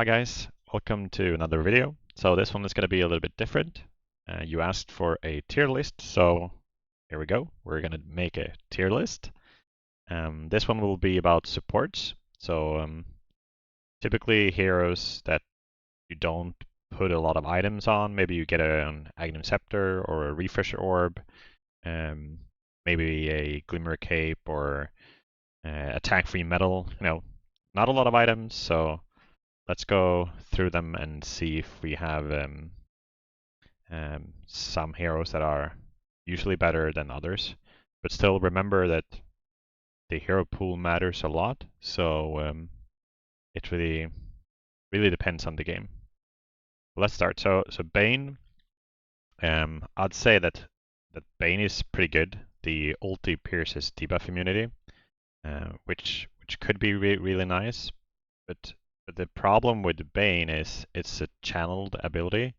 Hi guys, welcome to another video. So this one is going to be a little bit different. You asked for a tier list, so here we go. We're going to make a tier list. This one will be about supports. So typically heroes that you don't put a lot of items on. Maybe you get an Agnum Scepter or a Refresher Orb, maybe a Glimmer Cape or attack-free metal. Not a lot of items, so let's go through them and see if we have some heroes that are usually better than others. But still remember that the hero pool matters a lot, so it really depends on the game. Let's start. So Bane, I'd say that Bane is pretty good. The ulti pierces debuff immunity, which could be really nice, but the problem with Bane is it's a channeled ability.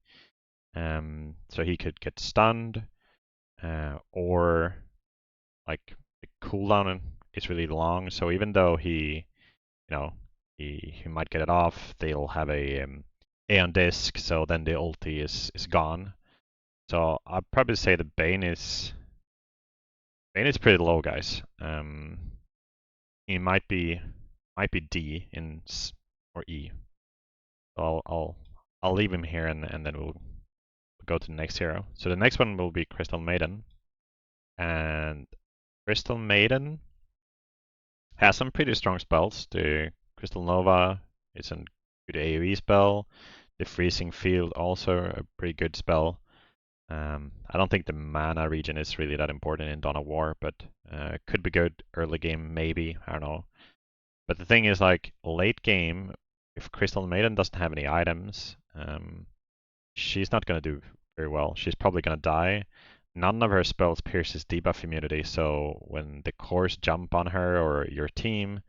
So he could get stunned, or like the cooldown is really long. So even though he might get it off, they'll have a on disc. So then the ulti is gone. So I'd probably say the Bane is pretty low, guys. He might be D in or E. So I'll leave him here and then we'll go to the next hero. So the next one will be Crystal Maiden. And Crystal Maiden has some pretty strong spells. The Crystal Nova is a good AoE spell. The Freezing Field also a pretty good spell. I don't think the mana regen is really that important in Dawn of War, but could be good early game maybe. I don't know. But the thing is, like late game, if Crystal Maiden doesn't have any items, she's not gonna do very well. She's probably gonna die. None of her spells pierces debuff immunity, so when the cores jump on her or your team,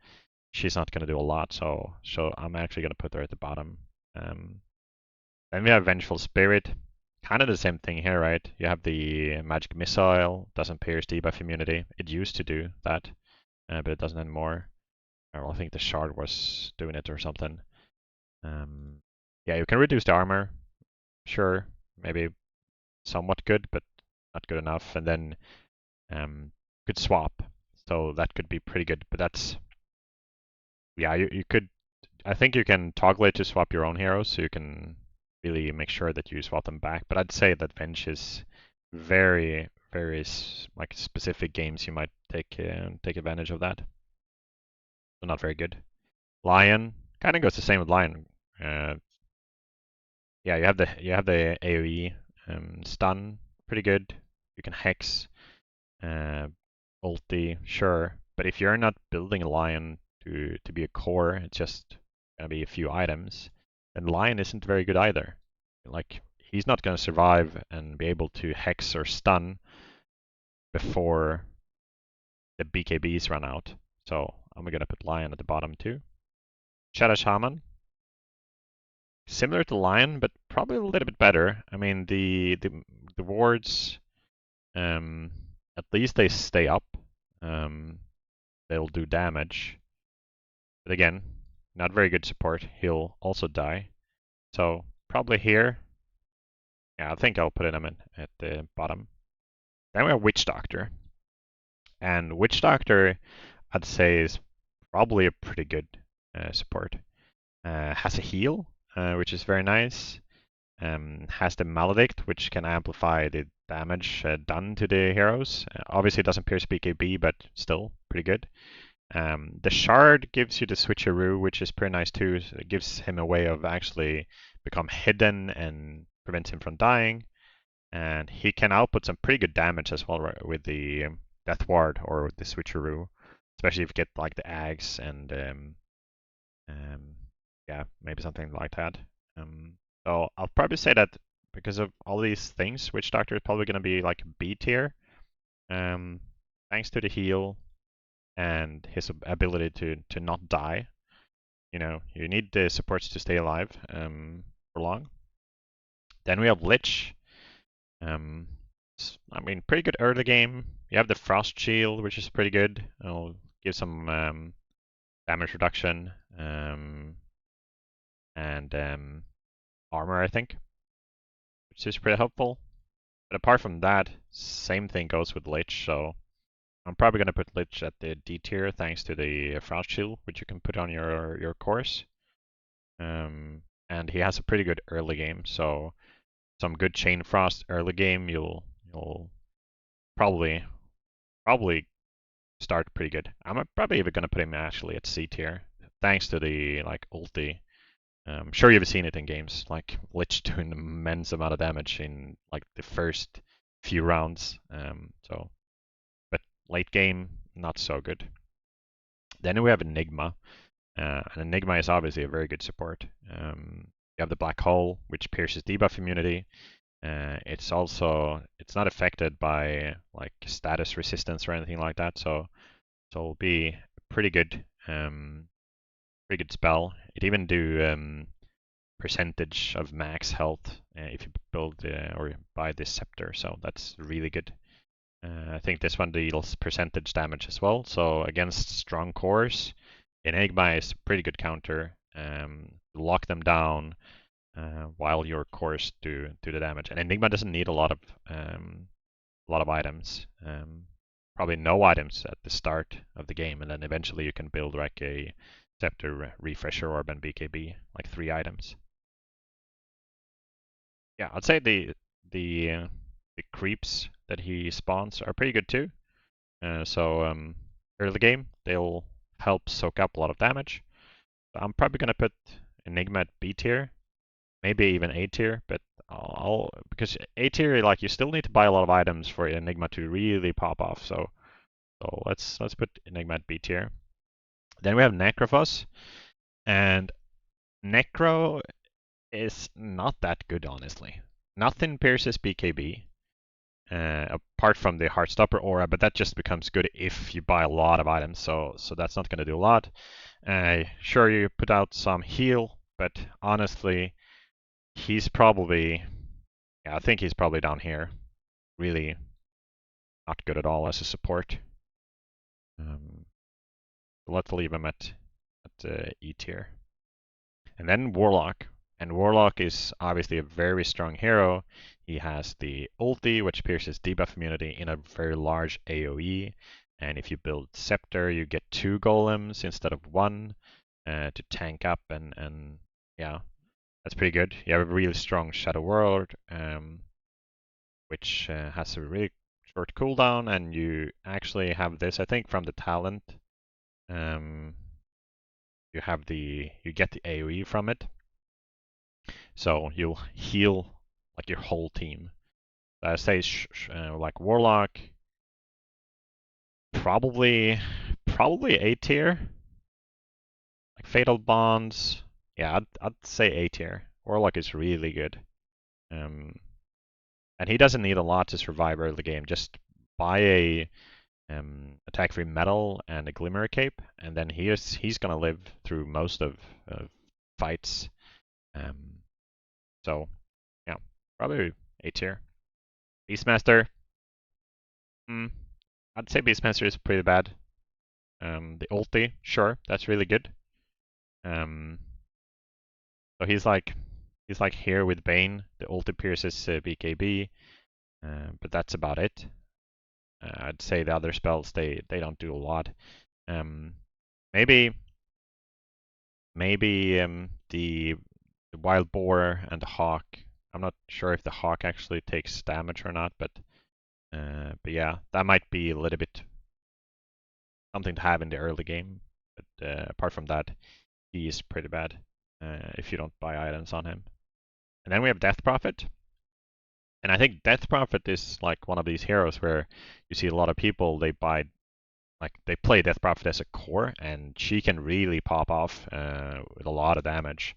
she's not going to do a lot. So I'm actually going to put her at the bottom. Then we have Vengeful Spirit, kind of the same thing here, right? You have the Magic Missile, doesn't pierce debuff immunity. It used to do that, but it doesn't anymore. Or I think the Shard was doing it or something. Yeah, you can reduce the armor, sure, maybe somewhat good, but not good enough. And then could swap, so that could be pretty good. But that's, yeah, you could, I think you can toggle it to swap your own heroes, so you can really make sure that you swap them back. But I'd say that Venge is very like specific games you might take advantage of that. So not very good. Lion kind of goes the same with Lion. Yeah, you have the AoE stun, pretty good. You can hex. Ulti, sure. But if you're not building a Lion to be a core, it's just gonna be a few items, then Lion isn't very good either. Like he's not gonna survive and be able to hex or stun before the BKBs run out. So I'm gonna put Lion at the bottom too. Shadow Shaman, similar to Lion, but probably a little bit better. I mean the wards, at least they stay up. They'll do damage. But again, not very good support. He'll also die. So probably here. Yeah, I think I'll put him in at the bottom. Then we have Witch Doctor. And Witch Doctor, I'd say, is probably a pretty good support. Has a heal, which is very nice. Has the Maledict, which can amplify the damage done to the heroes. Obviously, it doesn't pierce BKB, but still pretty good. The Shard gives you the switcheroo, which is pretty nice too. So it gives him a way of actually become hidden and prevents him from dying. And he can output some pretty good damage as well, right, with the Death Ward or the switcheroo, especially if you get like the Ags and yeah, maybe something like that. So I'll probably say that because of all these things, Witch Doctor is probably going to be like B tier. Thanks to the heal and his ability to not die. You need the supports to stay alive for long. Then we have Lich. I mean, pretty good early game. You have the Frost Shield, which is pretty good. It'll give some damage reduction. and armor, I think, which is pretty helpful. But apart from that, same thing goes with Lich. So I'm probably gonna put Lich at the D tier thanks to the Frost Shield, which you can put on your cores. And he has a pretty good early game, so some good Chain Frost early game, you'll probably start pretty good. I'm probably even gonna put him actually at C tier, thanks to the like ulti. I'm sure you've seen it in games, like Lich doing an immense amount of damage in like the first few rounds. But late game, not so good. Then we have Enigma, and Enigma is obviously a very good support. You have the Black Hole, which pierces debuff immunity. It's not affected by like status resistance or anything like that, so it'll be pretty good, pretty good spell. It even do percentage of max health if you build or buy this scepter, so that's really good. I think this one deals percentage damage as well, so against strong cores, Enigma is a pretty good counter. Lock them down while your cores do the damage, and Enigma doesn't need a lot of items. Probably no items at the start of the game, and then eventually you can build like a scepter, refresher orb, and BKB, like 3 items. Yeah, I'd say the creeps that he spawns are pretty good too. So early game they'll help soak up a lot of damage. I'm probably gonna put Enigma at B tier, maybe even A tier, but because A tier, like, you still need to buy a lot of items for Enigma to really pop off. So let's put Enigma at B tier. Then we have Necrophos, and Necro is not that good, honestly. Nothing pierces BKB, apart from the Heartstopper aura, but that just becomes good if you buy a lot of items. So that's not going to do a lot. Sure, you put out some heal, but honestly, he's probably, yeah, I think he's probably down here. Really not good at all as a support. Let's leave him at E tier. And then Warlock. And Warlock is obviously a very strong hero. He has the ulti, which pierces debuff immunity in a very large AoE. And if you build Scepter, you get 2 golems instead of 1 to tank up. And yeah, that's pretty good. You have a really strong Shadow World, which has a really short cooldown. And you actually have this, I think, from the talent. You get the AoE from it. So you'll heal like your whole team. I say like Warlock, probably A tier. Like Fatal Bonds, yeah, I'd say A tier. Warlock is really good. And he doesn't need a lot to survive early game. Just buy a attack-free metal and a Glimmer Cape, and then he's gonna live through most of fights. So yeah, probably A tier. Beastmaster, I'd say Beastmaster is pretty bad. The ulti, sure, that's really good. So he's like here with Bane. The ulti pierces BKB, but that's about it. I'd say the other spells they don't do a lot. Maybe the Wild Boar and the Hawk. I'm not sure if the Hawk actually takes damage or not, but yeah, that might be a little bit something to have in the early game. But apart from that, he is pretty bad if you don't buy items on him. And then we have Death Prophet. And I think Death Prophet is like one of these heroes where you see a lot of people, they play Death Prophet as a core, and she can really pop off with a lot of damage.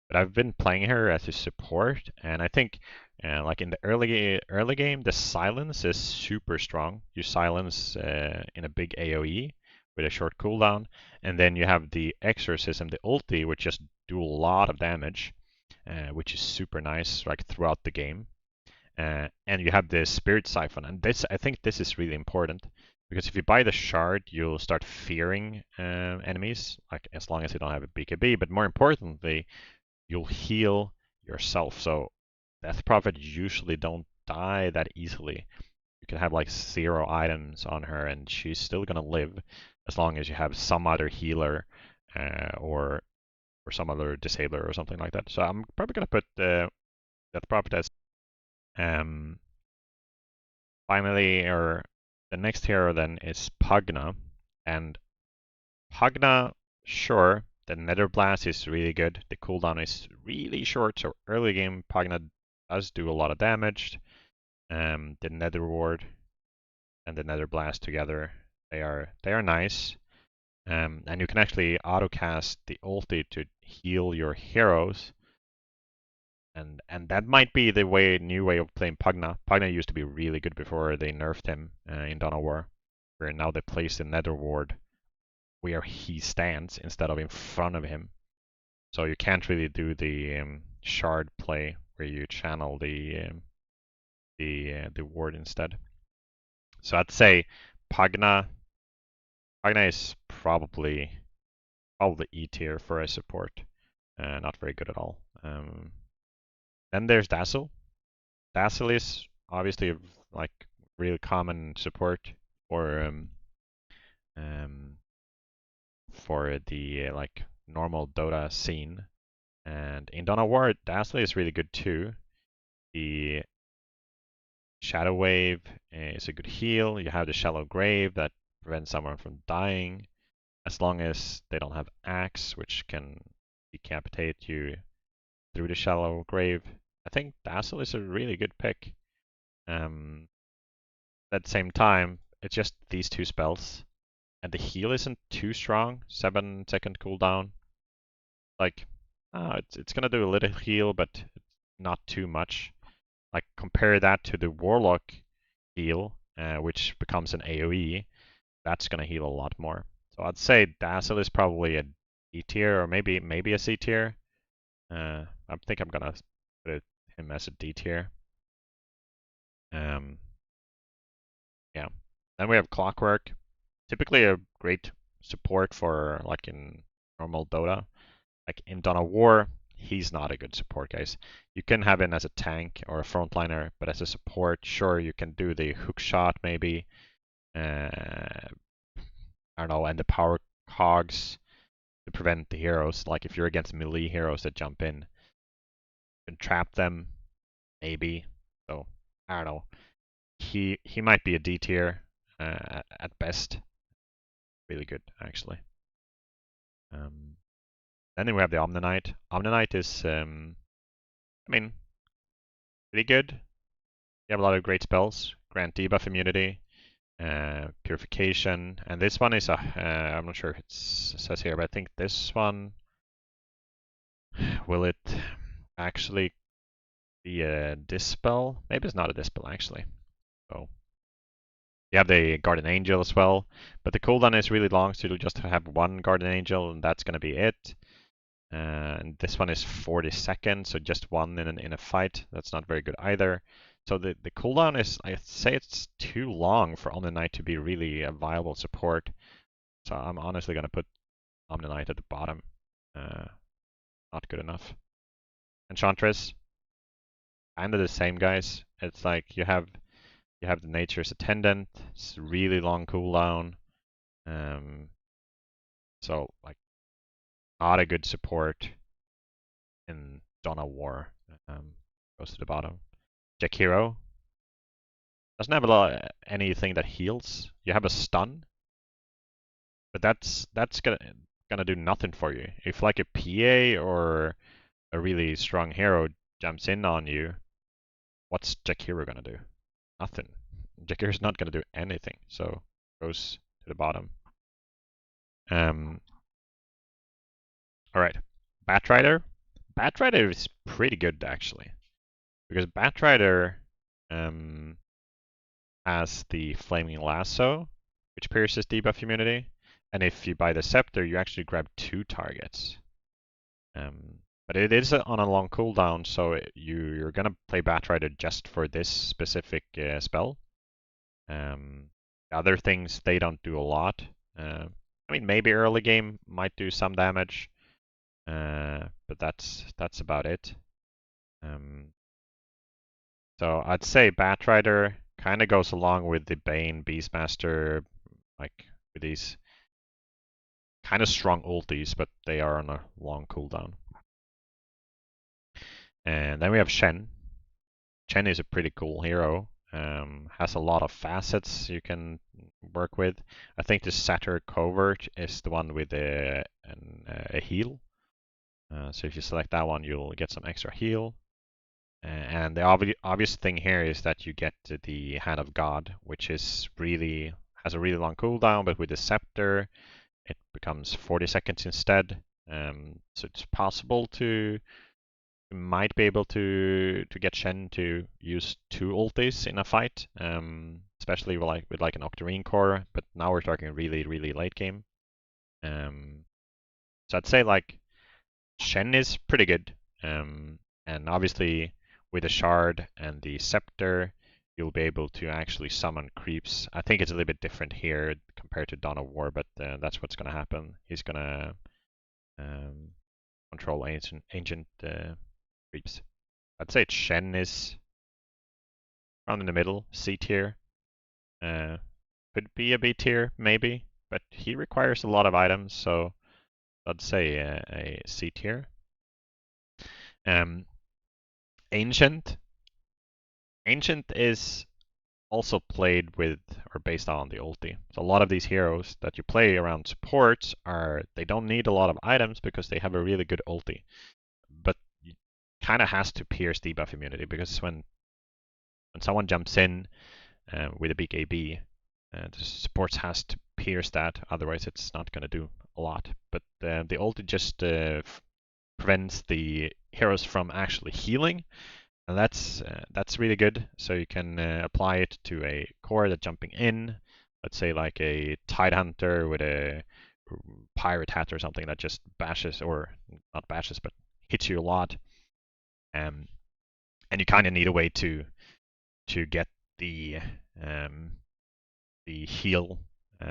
But I've been playing her as a support, and I think like in the early game, the silence is super strong. You silence in a big AoE with a short cooldown, and then you have the Exorcism, the ulti, which just do a lot of damage, which is super nice like throughout the game. And you have the Spirit Siphon, and I think this is really important. Because if you buy the shard, you'll start fearing enemies, like as long as you don't have a BKB. But more importantly, you'll heal yourself. So Death Prophet usually don't die that easily. You can have like 0 items on her and she's still gonna live as long as you have some other healer or some other disabler or something like that. So I'm probably gonna put Death Prophet as finally, or the next hero then is Pugna, and Pugna, sure, the Nether Blast is really good. The cooldown is really short, so early game Pugna does do a lot of damage. The Nether Ward and the Nether Blast together, they are nice. And you can actually autocast the ulti to heal your heroes. And that might be the new way of playing Pugna. Pugna used to be really good before they nerfed him in Dawn of War, where now they place the Nether Ward where he stands instead of in front of him. So you can't really do the shard play where you channel the ward instead. So I'd say Pugna is probably E tier for a support. Not very good at all. Then there's Dazzle. Dazzle is obviously like really common support for the like normal Dota scene. And in Dawn of War, Dazzle is really good too. The Shadow Wave is a good heal. You have the Shallow Grave that prevents someone from dying, as long as they don't have Axe, which can decapitate you through the Shallow Grave. I think Dazzle is a really good pick. At the same time, it's just these 2 spells, and the heal isn't too strong. 7-second cooldown. Like, it's gonna do a little heal, but not too much. Like, compare that to the Warlock heal, which becomes an AoE. That's gonna heal a lot more. So I'd say Dazzle is probably a D tier, or maybe a C tier. I think I'm gonna put him as a D tier. Yeah. Then we have Clockwork. Typically a great support for like in normal Dota. Like in Dawn of War, he's not a good support, guys. You can have him as a tank or a frontliner, but as a support, sure, you can do the hook shot maybe. I don't know, and the power cogs to prevent the heroes. Like if you're against melee heroes that jump in, you can trap them, maybe. So I don't know. He might be a D tier at best. Really good, actually. Then we have the Omni-Knight. Omni-Knight is, I mean, pretty good. You have a lot of great spells. Grant debuff immunity, purification, and this one is a, I'm not sure if it says here, but I think this one, will it actually be a dispel? Maybe it's not a dispel, actually. So you have the Guardian Angel as well, but the cooldown is really long, so you'll just have 1 Guardian Angel, and that's going to be it. And this one is 40 seconds, so just 1 in a fight. That's not very good either. So the cooldown is, I'd say it's too long for Omni-Knight to be really a viable support. So I'm honestly going to put Omni-Knight at the bottom. Not good enough. Enchantress, kind of the same, guys. It's like you have the Nature's Attendant. It's really long cooldown. So like not a good support in Dawn of War. Goes to the bottom. Jakiro doesn't have a lot anything that heals. You have a stun, but that's gonna do nothing for you. If like a PA or a really strong hero jumps in on you, what's Jakiro gonna do? Nothing. Jakiro's not gonna do anything, so goes to the bottom. All right, Batrider. Batrider is pretty good actually, because Batrider has the Flaming Lasso, which pierces debuff immunity, and if you buy the Scepter, you actually grab 2 targets. But it is on a long cooldown, so you're gonna play Batrider just for this specific spell. Other things, they don't do a lot. I mean, maybe early game might do some damage, But that's about it. So I'd say Batrider kind of goes along with the Bane Beastmaster, like with these kind of strong ultis, but they are on a long cooldown. And then we have Shen. Shen is a pretty cool hero. Has a lot of facets you can work with. I think the Satyr Covert is the one with a heal. So if you select that one, you'll get some extra heal. And the obvious thing here is that you get the Hand of God, which is really has a really long cooldown, but with the Scepter, it becomes 40 seconds instead. So it's possible to you might be able to get Shen to use 2 ultis in a fight, especially with like an Octarine core. But now we're talking really late game. So I'd say like Shen is pretty good, and obviously with the shard and the scepter, you'll be able to actually summon creeps. I think it's a little bit different here compared to Dawn of War, but that's what's going to happen. He's going to control ancient creeps. I'd say Shen is around in the middle, C tier. Could be a B tier, maybe, but he requires a lot of items, so I'd say a C tier. Ancient. Ancient is also played with or based on the ulti. So a lot of these heroes that you play around supports they don't need a lot of items because they have a really good ulti. But you kind of has to pierce debuff immunity because when someone jumps in with a big AB, the supports has to pierce that, otherwise it's not going to do a lot. But the ulti just prevents the heroes from actually healing, and that's really good. So you can apply it to a core that's jumping in, let's say like a Tidehunter with a Pirate Hat or something that just bashes, or not bashes, but hits you a lot. And you kind of need a way to get the heal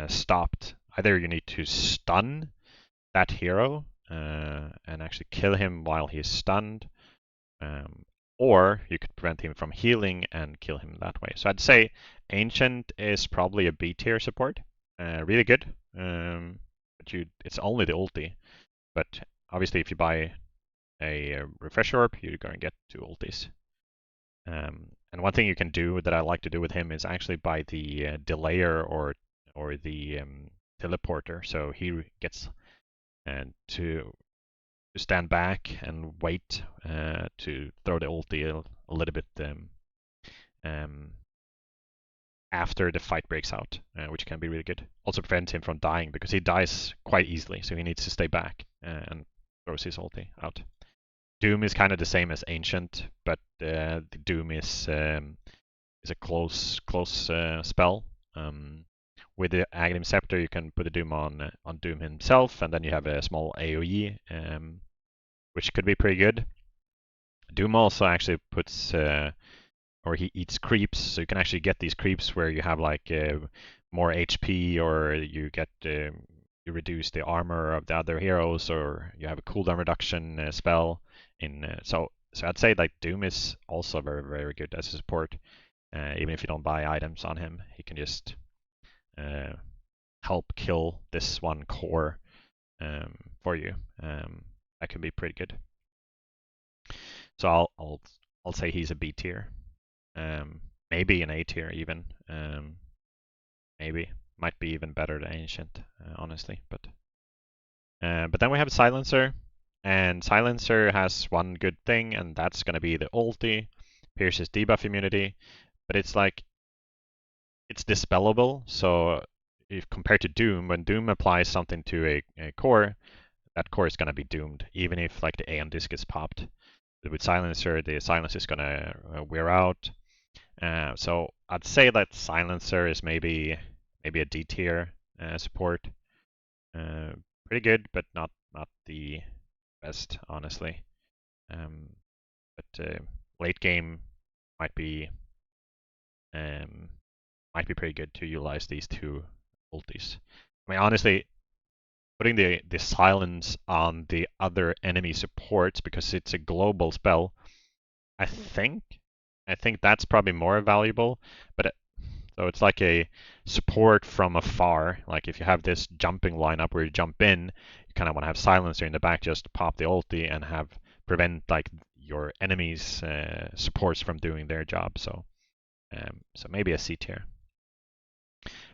stopped. Either you need to stun that hero and actually kill him while he's stunned, or you could prevent him from healing and kill him that way. So I'd say Ancient is probably a B tier support. Really good. But it's only the ulti. But obviously, if you buy a refresh orb, you're going to get 2 ultis. And one thing you can do that I like to do with him is actually buy the delayer or the teleporter. So he gets to stand back and wait to throw the ulti a little bit after the fight breaks out, which can be really good. Also prevent him from dying because he dies quite easily, so he needs to stay back and throws his ulti out. Doom is kind of the same as Ancient, but the Doom is a close spell. With the Aghanim Scepter, you can put the Doom on Doom himself, and then you have a small AoE, which could be pretty good. Doom also actually puts, or he eats creeps, so you can actually get these creeps where you have like more HP, or you get you reduce the armor of the other heroes, or you have a cooldown reduction spell. So I'd say like Doom is also very good as a support. Even if you don't buy items on him, he can just help kill this one core for you. That can be pretty good. So I'll say he's a B tier, maybe an A tier even. Maybe might be even better than Ancient, honestly. But then we have Silencer, and Silencer has one good thing, and that's gonna be the ulti, pierces debuff immunity, but it's like it's dispellable. So if compared to Doom, when Doom applies something to a core, that core is gonna be doomed, even if like the Aeon Disc is popped. With Silencer, the silence is gonna wear out. So I'd say that Silencer is maybe a D tier support. Pretty good, but not the best, honestly. But late game might be pretty good to utilize these 2 ultis. I mean, honestly, putting the silence on the other enemy supports because it's a global spell. I think that's probably more valuable, but so it's like a support from afar. Like if you have this jumping lineup where you jump in, you kind of want to have silencer in the back, just pop the ulti and have prevent like your enemies' supports from doing their job. So maybe a C tier.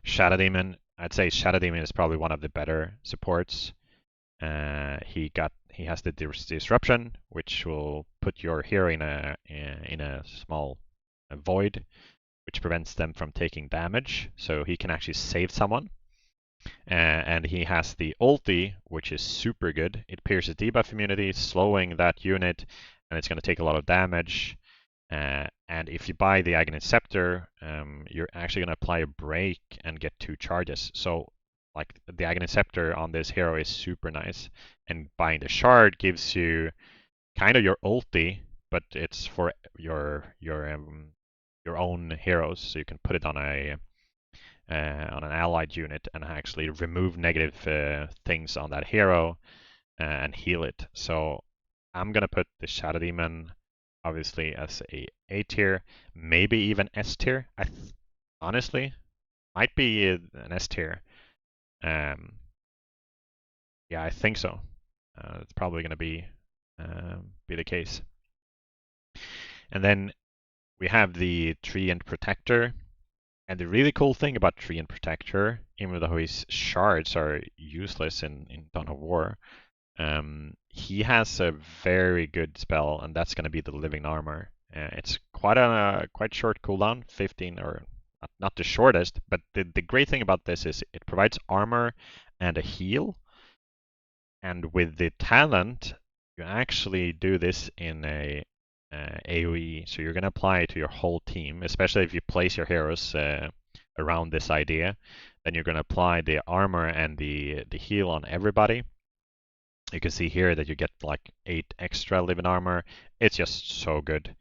Shadow Demon, I'd say Shadow Demon is probably one of the better supports. He has the disruption, which will put your hero in a small void, which prevents them from taking damage. So he can actually save someone. And he has the ulti, which is super good. It pierces debuff immunity, slowing that unit, and it's going to take a lot of damage. And if you buy the Aghanim Scepter, you're actually going to apply a break and get 2 charges. So like the Aghanim Scepter on this hero is super nice. And buying the shard gives you kind of your ulti, but it's for your own heroes. So you can put it on an allied unit and actually remove negative things on that hero and heal it. So I'm gonna put the Shadow Demon obviously as A tier, maybe even S tier. Honestly might be an S tier. Yeah, I think so. It's probably gonna be the case. And then we have the Treant Protector. And the really cool thing about Treant Protector, even though his shards are useless in Dawn of War, he has a very good spell, and that's going to be the Living Armor. It's quite short cooldown, 15, or not the shortest, but the great thing about this is it provides armor and a heal. And with the talent, you actually do this in a AoE, so you're going to apply it to your whole team, especially if you place your heroes around this idea. Then you're going to apply the armor and the heal on everybody. You can see here that you get like 8 extra living armor. It's just so good.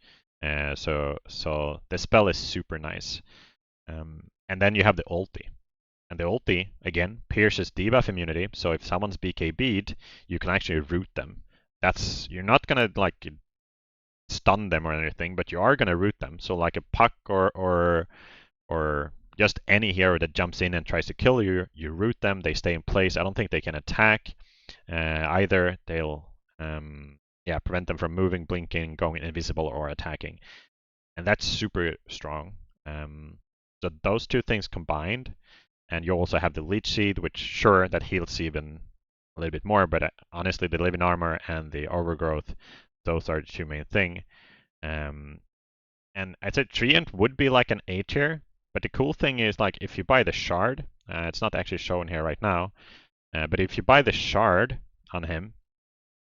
So the spell is super nice. And then you have the ulti. And the ulti, again, pierces debuff immunity. So if someone's BKB'd, you can actually root them. You're not gonna like stun them or anything, but you are gonna root them. So like a Puck or just any hero that jumps in and tries to kill you, you root them. They stay in place. I don't think they can attack either. They'll prevent them from moving, blinking, going invisible, or attacking. And that's super strong. So those two things combined, and you also have the Leech Seed, which sure that heals even a little bit more, but honestly the Living Armor and the Overgrowth, those are the two main thing. And I'd say Treant would be like an A tier, but the cool thing is like if you buy the Shard, it's not actually shown here right now, but if you buy the Shard on him,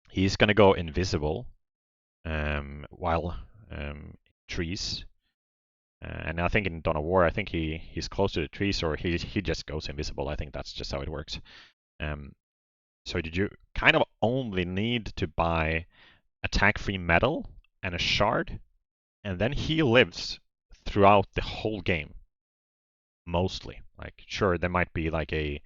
he's gonna go invisible while trees. And I think in Dawn of War, I think he's close to the trees, or he just goes invisible. I think that's just how it works. So did you kind of only need to buy attack-free metal and a shard, and then he lives throughout the whole game. Mostly. Like, sure, there might be like a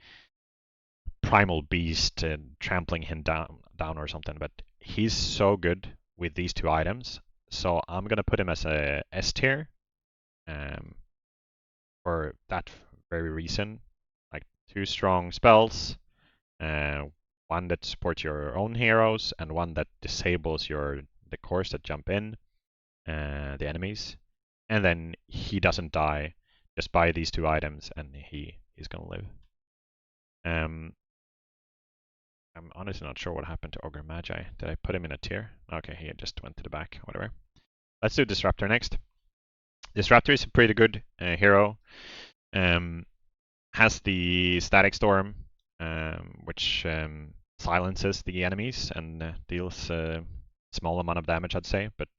primal beast trampling him down or something, but he's so good with these two items. So I'm gonna put him as a S tier. For that very reason. Like 2 strong spells, one that supports your own heroes, and one that disables the cores that jump in, the enemies. And then he doesn't die. Just buy these 2 items, and he's gonna live. I'm honestly not sure what happened to Ogre Magi. Did I put him in a tier? Okay, he just went to the back. Whatever. Let's do Disruptor next. Disruptor is a pretty good hero. Has the Static Storm, which silences the enemies and deals a small amount of damage, I'd say. But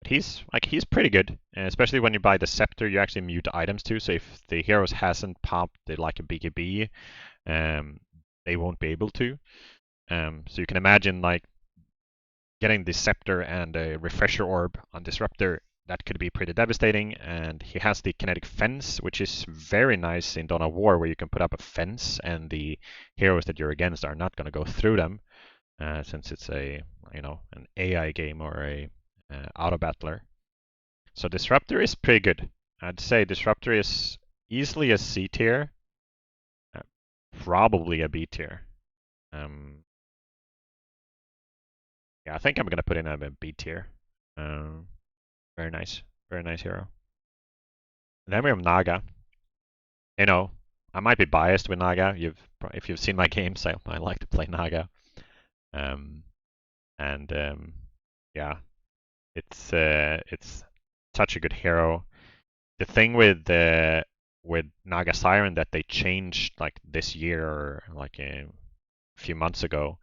he's pretty good, especially when you buy the Scepter. You actually mute items too. So if the heroes hasn't popped like a BKB, they won't be able to. So you can imagine like getting the Scepter and a Refresher Orb on Disruptor that could be pretty devastating. And he has the kinetic fence, which is very nice in Dawn of War, where you can put up a fence and the heroes that you're against are not going to go through them, since it's a an AI game or a auto battler. So Disruptor is pretty good. I'd say Disruptor is easily a C tier, uh, probably a B tier. Um, yeah, I think I'm gonna put in a B tier. Um, very nice hero. And then we have Naga. You know, I might be biased with Naga. If you've seen my games, I like to play Naga. Um, and yeah, it's such a good hero. The thing with Naga Siren that they changed like this year or like a few months ago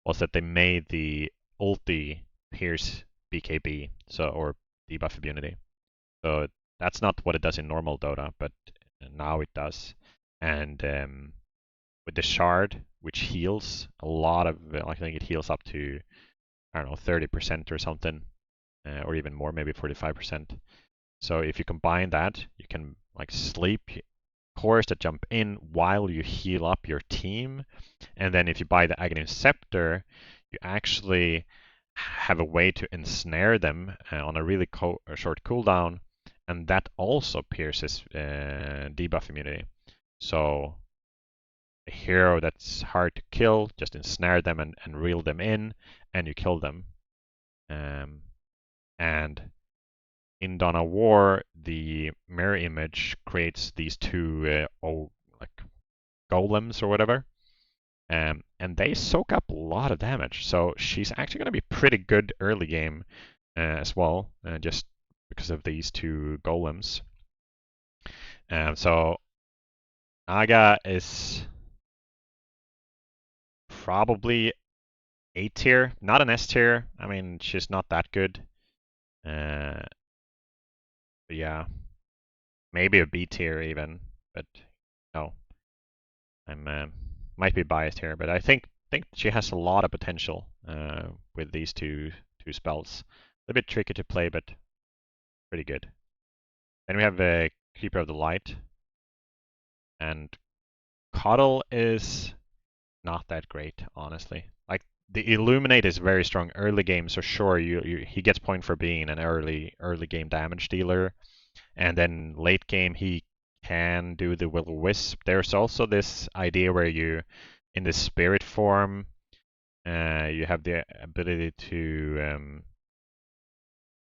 was that they made the ulti pierce BKB, so or debuff immunity. So that's not what it does in normal Dota, but now it does. And with the shard, which heals a lot of, I think it heals up to, I don't know, 30% or something, or even more, maybe 45%. So if you combine that, you can like sleep cores that jump in while you heal up your team. And then if you buy the Aghanim Scepter, you actually have a way to ensnare them on a really short cooldown, and that also pierces debuff immunity. So a hero that's hard to kill, just ensnare them and reel them in, and you kill them. And in Dawn of War, the mirror image creates these two like golems or whatever, and they soak up a lot of damage. So she's actually going to be pretty good early game as well, just because of these two golems. So Naga is probably A tier, not an S tier. I mean, she's not that good. Uh, but yeah, maybe a B tier even. But no, I'm might be biased here, but I think she has a lot of potential with these two spells. A bit tricky to play, but pretty good. Then we have a Keeper of the Light, and Coddle is not that great, honestly. Like the Illuminate is very strong early game, so sure he gets point for being an early game damage dealer, and then late game he can do the Will-O-Wisp. There's also this idea where you, in the spirit form, you have the ability to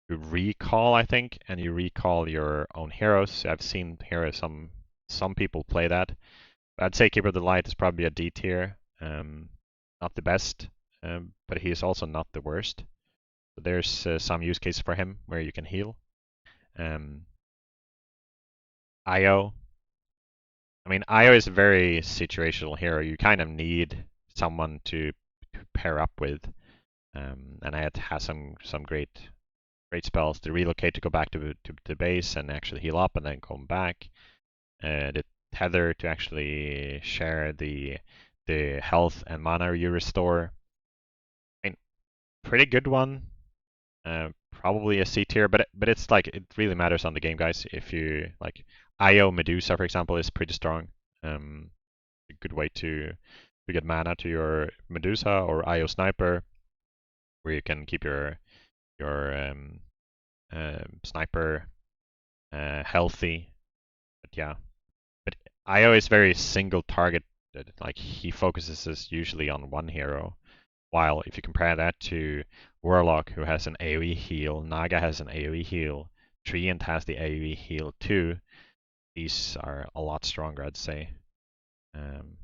recall, I think, and you recall your own heroes. I've seen here some people play that. I'd say Keeper of the Light is probably a D tier. Not the best, but he is also not the worst. So there's some use cases for him where you can heal. Io. I mean, Io is a very situational hero. You kind of need someone to pair up with. And I had to have some great spells to relocate to go back to the base and actually heal up and then come back. The tether to actually share the health and mana you restore. I mean, pretty good one. Probably a C tier, but it's like it really matters on the game, guys. If you like Io Medusa, for example, is pretty strong. A good way to get mana to your Medusa or Io Sniper, where you can keep your sniper healthy. But yeah, but Io is very single target. Like he focuses usually on one hero. While if you compare that to Warlock, who has an AoE heal, Naga has an AoE heal, Treant has the AoE heal too. These are a lot stronger, I'd say. Um,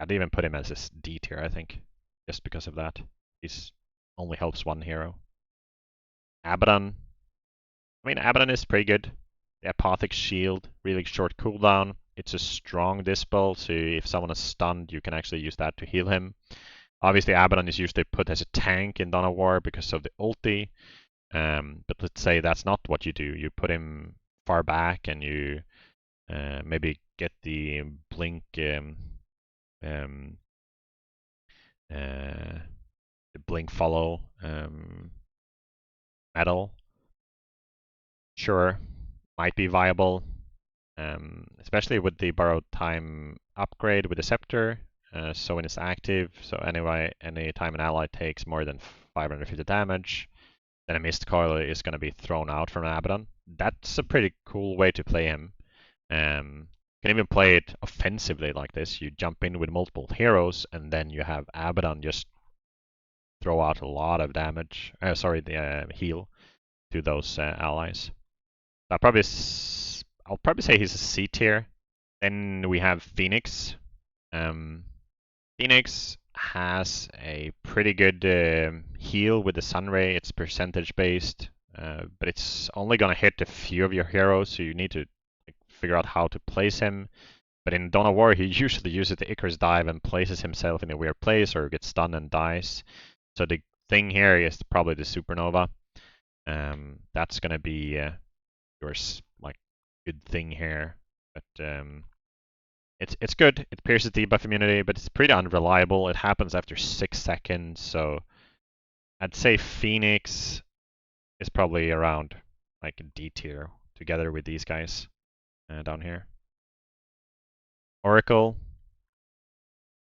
I'd even put him as a D tier, I think, just because of that. He's only helps one hero. Abaddon. I mean, Abaddon is pretty good. The Apothic Shield, really short cooldown. It's a strong dispel, so if someone is stunned, you can actually use that to heal him. Obviously, Abaddon is usually put as a tank in Dawn of War because of the ulti. But let's say that's not what you do. You put him far back and you maybe get the blink um, the blink follow medal, sure, might be viable, especially with the borrowed time upgrade with the scepter. So when it's active, so anyway, any time an ally takes more than 550 damage, then a missed coil is going to be thrown out from an Abaddon. That's a pretty cool way to play him. You can even play it offensively like this. You jump in with multiple heroes, and then you have Abaddon just throw out a lot of damage. The heal to those allies. I'll probably say he's a C tier. Then we have Phoenix. Phoenix has a pretty good heal with the Sunray. It's percentage based, but it's only gonna hit a few of your heroes, so you need to figure out how to place him. But in Dawn of War, he usually uses the Icarus dive and places himself in a weird place or gets stunned and dies. So the thing here is probably the Supernova. That's gonna be your like good thing here, but it's good. It pierces debuff immunity, but it's pretty unreliable. It happens after 6 seconds, so I'd say Phoenix is probably around like a D tier together with these guys down here. Oracle,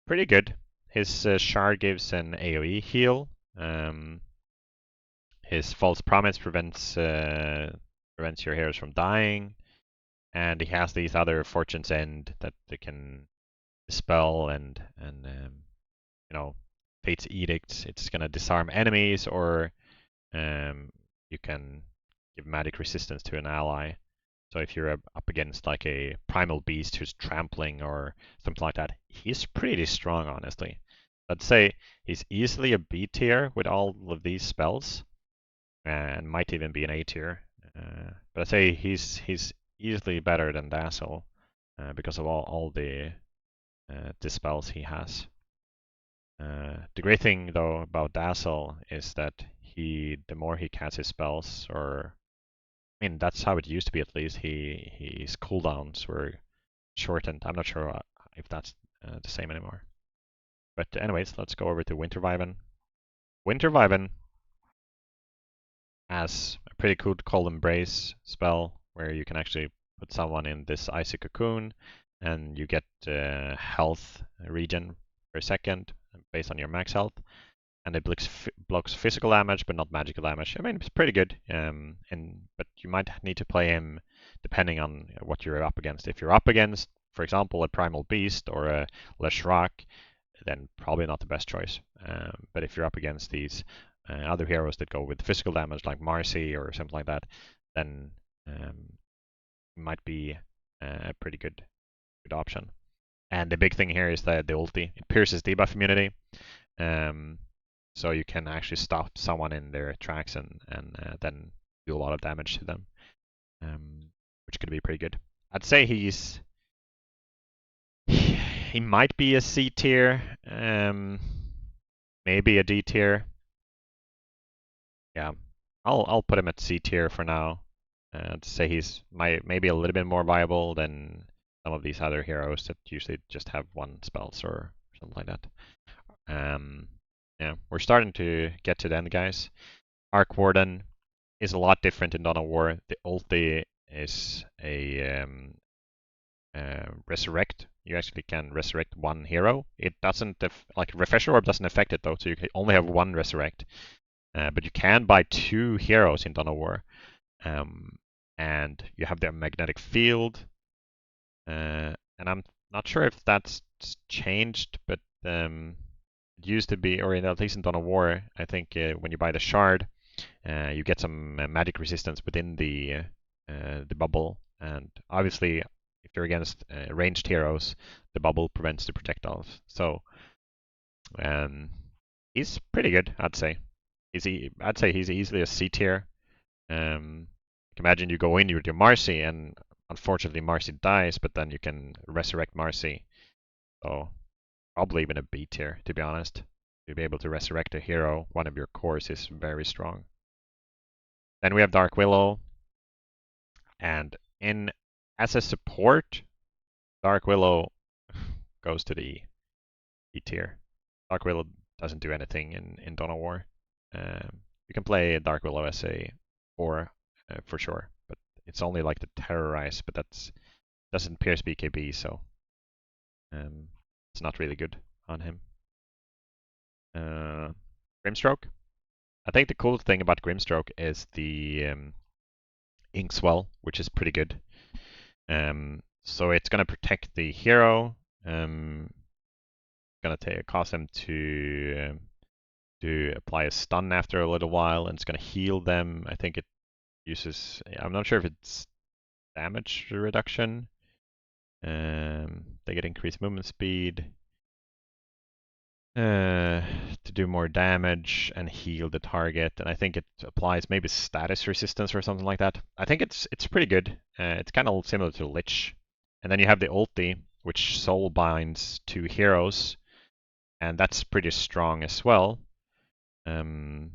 pretty good. His shard gives an AoE heal. His false promise prevents your heroes from dying, and he has these other Fortune's End that they can dispel and Fate's Edict. It's gonna disarm enemies, or you can give magic resistance to an ally. So if you're up against like a primal beast who's trampling or something like that, he's pretty strong, honestly. I'd say he's easily a B tier with all of these spells, and might even be an A tier. But I'd say he's easily better than Dazzle because of all the spells he has. The great thing though about Dazzle is that the more he casts his spells, or I mean, that's how it used to be at least. His cooldowns were shortened. I'm not sure if that's the same anymore. But anyways, let's go over to Winter Wyvern. Winter Wyvern has a pretty cool Cold Embrace spell where you can actually put someone in this icy cocoon, and you get health regen per second based on your max health. And it blocks physical damage, but not magical damage. I mean, it's pretty good. But you might need to play him depending on what you're up against. If you're up against, for example, a Primal Beast or a Leshrac, then probably not the best choice. But if you're up against these other heroes that go with physical damage, like Marcy or something like that, then it might be a pretty good option. And the big thing here is the ulti. It pierces debuff immunity. So you can actually stop someone in their tracks and then do a lot of damage to them, which could be pretty good. I'd say he might be a C tier, maybe a D tier. Yeah, I'll put him at C tier for now. To say he's maybe a little bit more viable than some of these other heroes that usually just have one spells or something like that. Yeah, we're starting to get to the end, guys. Arc Warden is a lot different in Dawn of War. The ulti is a resurrect. You actually can resurrect one hero. It doesn't, like Refresher Orb doesn't affect it though, so you can only have one resurrect. But you can buy 2 heroes in Dawn of War. And you have their magnetic field. And I'm not sure if that's changed, but it used to be, or at least in Dawn of War, I think when you buy the shard, you get some magic resistance within the bubble, and obviously, if you're against ranged heroes, the bubble prevents the projectiles. So he's pretty good, I'd say. I'd say he's easily a C tier. Imagine you go in with your Marcy, and unfortunately Marcy dies, but then you can resurrect Marcy. So probably even a B tier, to be honest. To be able to resurrect a hero, one of your cores is very strong. Then we have Dark Willow, and as a support, Dark Willow goes to the E tier. Dark Willow doesn't do anything in Dawn of War. You can play Dark Willow as a 4 for sure, but It's only like the terrorize, but doesn't pierce BKB, so it's not really good on him. Grimstroke. I think the cool thing about Grimstroke is the Ink Swell, which is pretty good. So it's gonna protect the hero. Gonna cause them to apply a stun after a little while, and it's gonna heal them. I think it uses. I'm not sure if it's damage reduction. They get increased movement speed to do more damage and heal the target, and I think it applies maybe status resistance or something like that. I think it's pretty good. It's kind of similar to Lich, and then you have the ulti, which soul binds 2 heroes, and that's pretty strong as well. The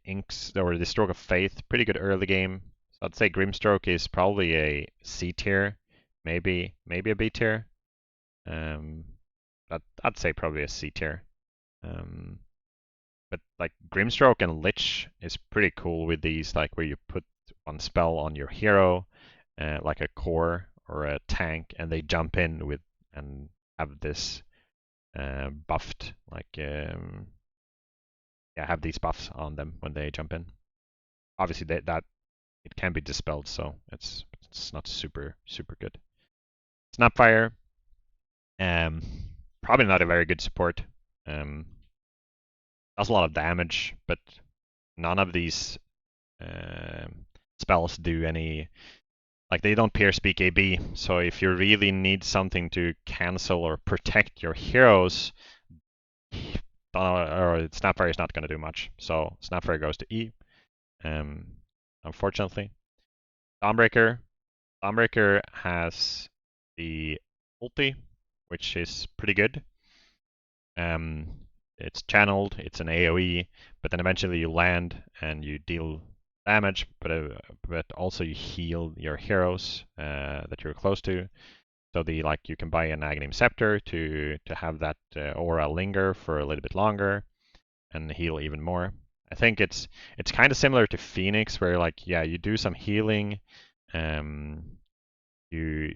Inks or the Stroke of Faith, pretty good early game. So I'd say Grimstroke is probably a C tier, maybe a B tier. I'd say probably a C tier. But like Grimstroke and Lich is pretty cool with these, like where you put one spell on your hero, like a core or a tank, and they jump in with and have this buffed, like have these buffs on them when they jump in. Obviously that it can be dispelled, so it's not super good. Snapfire, probably not a very good support. Does a lot of damage, but none of these spells do any. Like, they don't pierce BKB, so if you really need something to cancel or protect your heroes, or Snapfire is not going to do much. So Snapfire goes to E, unfortunately. Dawnbreaker. Dawnbreaker has the ulti, which is pretty good. It's channeled, it's an AoE, but then eventually you land and you deal damage, but also you heal your heroes that you're close to. So you can buy an Aghanim Scepter to have that aura linger for a little bit longer and heal even more. I think it's kind of similar to Phoenix, where you do some healing. You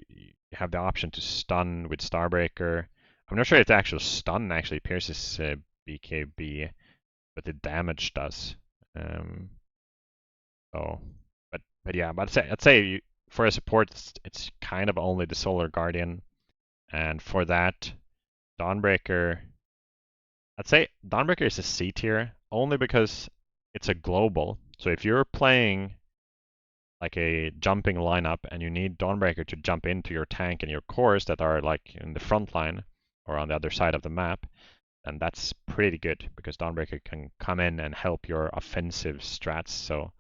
have the option to stun with Starbreaker. I'm not sure if the actual stun actually pierces BKB, but the damage does. I'd say for a support, it's kind of only the Solar Guardian, and for that, Dawnbreaker. I'd say Dawnbreaker is a C tier only because it's a global. So if you're playing like a jumping lineup and you need Dawnbreaker to jump into your tank and your cores that are like in the front line or on the other side of the map, then that's pretty good because Dawnbreaker can come in and help your offensive strats. So,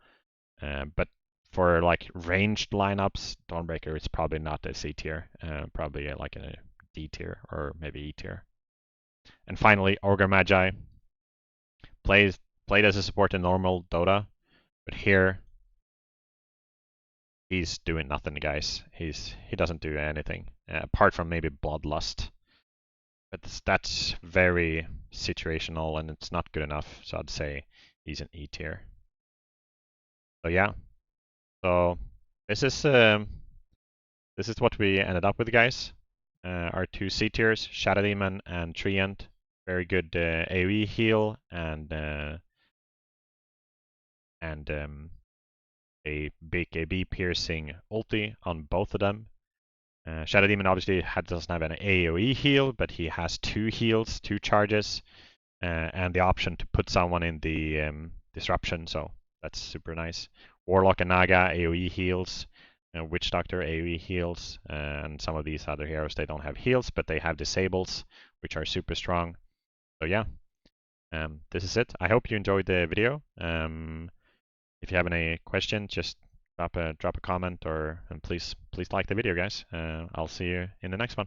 but for like ranged lineups, Dawnbreaker is probably not a C tier, probably like a D tier or maybe E tier. And finally, Ogre Magi played as a support in normal Dota, but here he's doing nothing, guys. He doesn't do anything apart from maybe Bloodlust, but that's very situational and it's not good enough. So I'd say he's an E tier. So yeah, so this is what we ended up with, guys. Our 2 C tiers, Shadow Demon and Treant. Very good AoE heal and a BKB piercing ulti on both of them. Shadow Demon obviously doesn't have an AoE heal, but he has 2 heals, 2 charges, and the option to put someone in the disruption, so that's super nice. Warlock and Naga AoE heals, Witch Doctor AoE heals, and some of these other heroes, they don't have heals, but they have disables, which are super strong. So yeah, this is it. I hope you enjoyed the video. If you have any questions, just drop a comment and please like the video, guys. I'll see you in the next one.